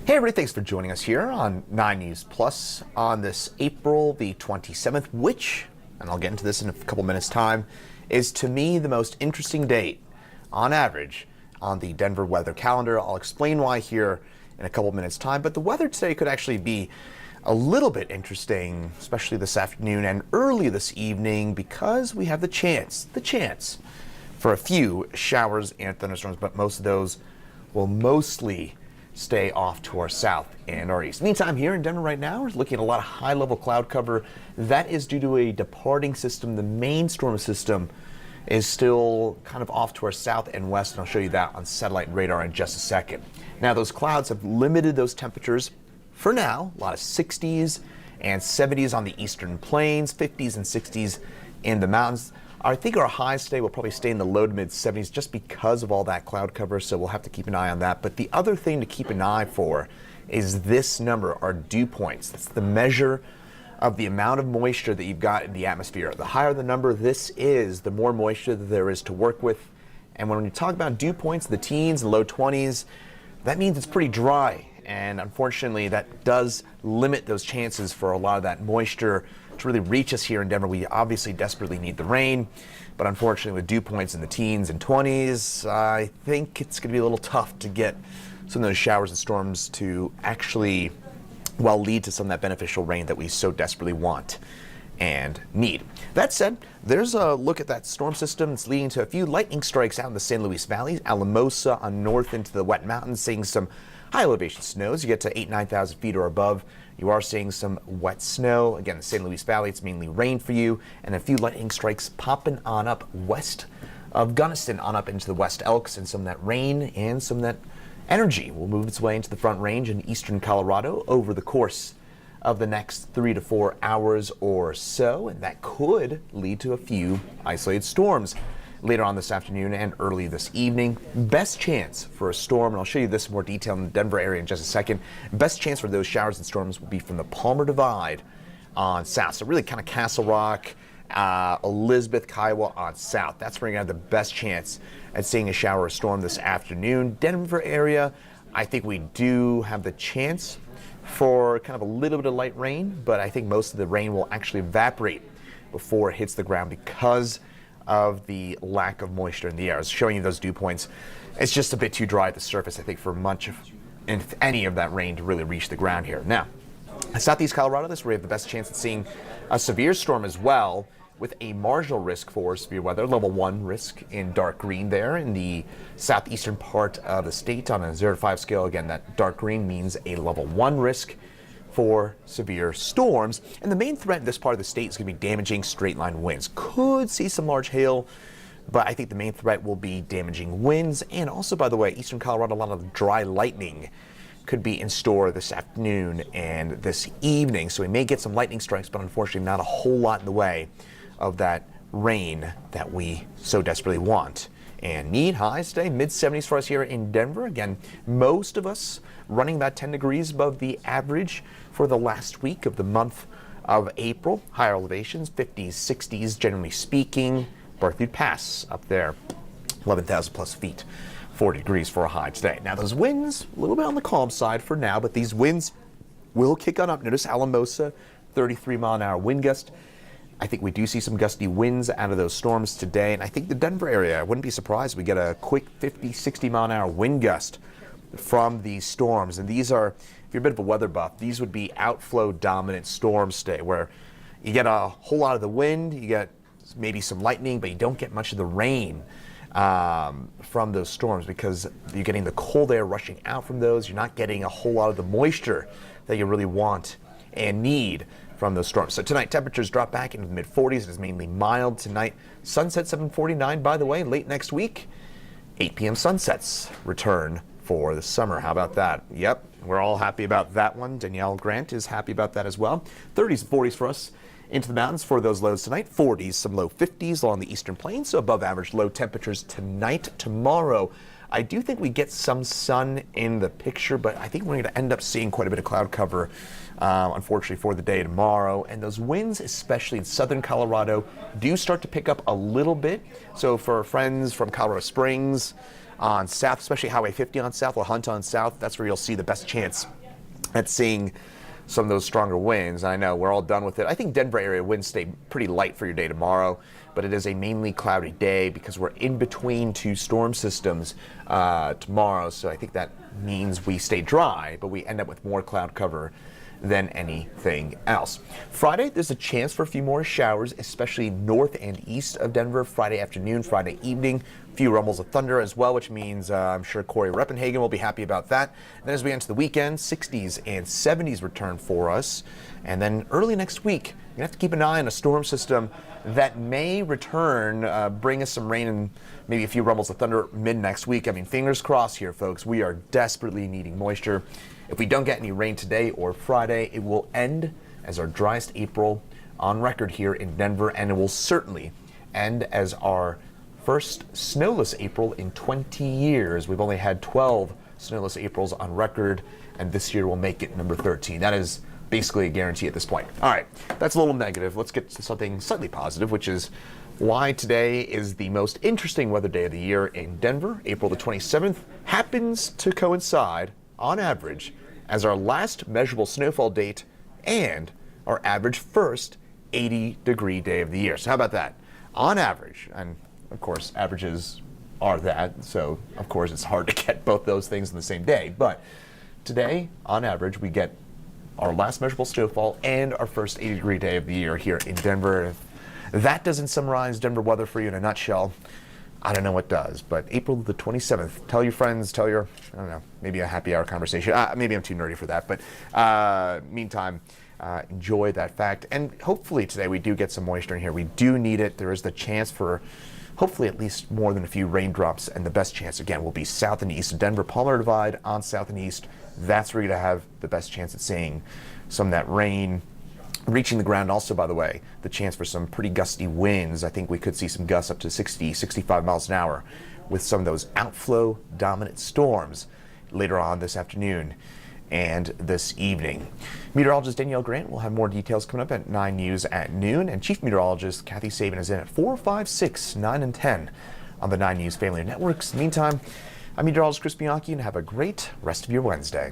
Hey everybody, thanks for joining us here on 9 News Plus on this April the 27th, which, and I'll get into this in a couple minutes time, is to me the most interesting date on average on the Denver weather calendar. I'll explain why here in a couple minutes time, but the weather today could actually be a little bit interesting, especially this afternoon and early this evening, because we have the chance for a few showers and thunderstorms, but most of those will mostly stay off to our south and our east. Meantime, here in Denver right now, we're looking at a lot of high-level cloud cover. That is due to a departing system. The main storm system is still kind of off to our south and west, and I'll show you that on satellite radar in just a second. Now, those clouds have limited those temperatures for now. A lot of 60s and 70s on the eastern plains, 50s and 60s in the mountains. I think our highs today will probably stay in the low to mid 70s just because of all that cloud cover, so we'll have to keep an eye on that. But the other thing to keep an eye for is this number, our dew points. That's the measure of the amount of moisture that you've got in the atmosphere. The higher the number this is, the more moisture that there is to work with. And when you talk about dew points, the teens and low 20s, that means it's pretty dry. And unfortunately, that does limit those chances for a lot of that moisture to really reach us here in Denver. We obviously desperately need the rain, but unfortunately with dew points in the teens and 20s, I think it's going to be a little tough to get some of those showers and storms to actually, well, lead to some of that beneficial rain that we so desperately want and need. That said, there's a look at that storm system. It's leading to a few lightning strikes out in the San Luis Valley, Alamosa on north into the Wet Mountains, seeing some high elevation snows. You get to 9,000 feet or above. You are seeing some wet snow. Again, the San Luis Valley, it's mainly rain for you, and a few lightning strikes popping on up west of Gunnison on up into the West Elks, and some of that rain and some of that energy will move its way into the Front Range in eastern Colorado over the course of the next 3 to 4 hours or so, and that could lead to a few isolated storms later on this afternoon and early this evening. Best chance for a storm, and I'll show you this in more detail in the Denver area in just a second. Best chance for those showers and storms will be from the Palmer Divide on south. So really kind of Castle Rock, Elizabeth, Kiowa on south. That's where you're going to have the best chance at seeing a shower or storm this afternoon. Denver area, I think we do have the chance for kind of a little bit of light rain, but I think most of the rain will actually evaporate before it hits the ground because of the lack of moisture in the air. I was showing you those dew points. It's just a bit too dry at the surface, I think, for much of, if any of that rain to really reach the ground here. Now, southeast Colorado, this is where we have the best chance at seeing a severe storm as well, with a marginal risk for severe weather, level 1 risk in dark green there in the southeastern part of the state on a 0 to 5 scale. Again, that dark green means a level 1 risk for severe storms, and the main threat in this part of the state is going to be damaging straight line winds. Could see some large hail, but I think the main threat will be damaging winds. And also, by the way, eastern Colorado, a lot of dry lightning could be in store this afternoon and this evening, so we may get some lightning strikes, but unfortunately not a whole lot in the way of that rain that we so desperately want and need. Highs today, mid 70s for us here in Denver. Again, most of us running about 10 degrees above the average for the last week of the month of April. Higher elevations, 50s, 60s, generally speaking. Barthute Pass up there, 11,000 plus feet, 40 degrees for a high today. Now those winds, a little bit on the calm side for now, but these winds will kick on up. Notice Alamosa, 33-mile-an-hour wind gust. I think we do see some gusty winds out of those storms today, and I think the Denver area, I wouldn't be surprised we get a quick 50, 60-mile-an-hour wind gust from these storms. And these are, if you're a bit of a weather buff, these would be outflow dominant storms today, where you get a whole lot of the wind, you get maybe some lightning, but you don't get much of the rain from those storms because you're getting the cold air rushing out from those. You're not getting a whole lot of the moisture that you really want and need from those storms. So tonight, temperatures drop back into the mid-40s. It is mainly mild tonight. Sunset 7:49, by the way. Late next week, 8 p.m. sunsets return for the summer. How about that? Yep, we're all happy about that one. Danielle Grant is happy about that as well. 30s and 40s for us into the mountains for those lows tonight. 40s, some low 50s along the eastern plains, so above average low temperatures tonight. Tomorrow, I do think we get some sun in the picture, but I think we're going to end up seeing quite a bit of cloud cover, unfortunately, for the day tomorrow. And those winds, especially in southern Colorado, do start to pick up a little bit. So for friends from Colorado Springs on south, especially Highway 50 on south, or Hunt on south, that's where you'll see the best chance at seeing some of those stronger winds. I know we're all done with it. I think Denver area winds stay pretty light for your day tomorrow, but it is a mainly cloudy day because we're in between two storm systems tomorrow. So I think that means we stay dry, but we end up with more cloud cover than anything else. Friday, there's a chance for a few more showers, especially north and east of Denver. Friday afternoon, Friday evening, a few rumbles of thunder as well, which means I'm sure Corey Reppenhagen will be happy about that. And then as we enter the weekend, 60s and 70s return for us. And then early next week, you have to keep an eye on a storm system that may return, bring us some rain and maybe a few rumbles of thunder mid next week. I mean, fingers crossed here, folks. We are desperately needing moisture. If we don't get any rain today or Friday, it will end as our driest April on record here in Denver, and it will certainly end as our first snowless April in 20 years. We've only had 12 snowless Aprils on record, and this year will make it number 13. That is basically a guarantee at this point. All right, that's a little negative. Let's get to something slightly positive, which is why today is the most interesting weather day of the year in Denver. April the 27th happens to coincide, on average, as our last measurable snowfall date and our average first 80-degree day of the year. So how about that? On average, and of course averages are that, so of course it's hard to get both those things in the same day, but today, on average, we get our last measurable snowfall and our first 80-degree day of the year here in Denver. If that doesn't summarize Denver weather for you in a nutshell, I don't know what does. But April the 27th, tell your friends, tell your, I don't know, maybe a happy hour conversation. Maybe I'm too nerdy for that. But meantime, enjoy that fact. And hopefully today we do get some moisture in here. We do need it. There is the chance for hopefully at least more than a few raindrops. And the best chance, again, will be south and east of Denver. Palmer Divide on south and east. That's where you're going to have the best chance at seeing some of that rain reaching the ground. Also, by the way, the chance for some pretty gusty winds. I think we could see some gusts up to 60, 65 miles an hour with some of those outflow dominant storms later on this afternoon and this evening. Meteorologist Danielle Grant will have more details coming up at 9 News at noon, and Chief Meteorologist Kathy Sabin is in at 4, 5, 6, 9, and 10 on the 9 News Family Networks. Meantime, I'm Meteorologist Chris Bianchi, and have a great rest of your Wednesday.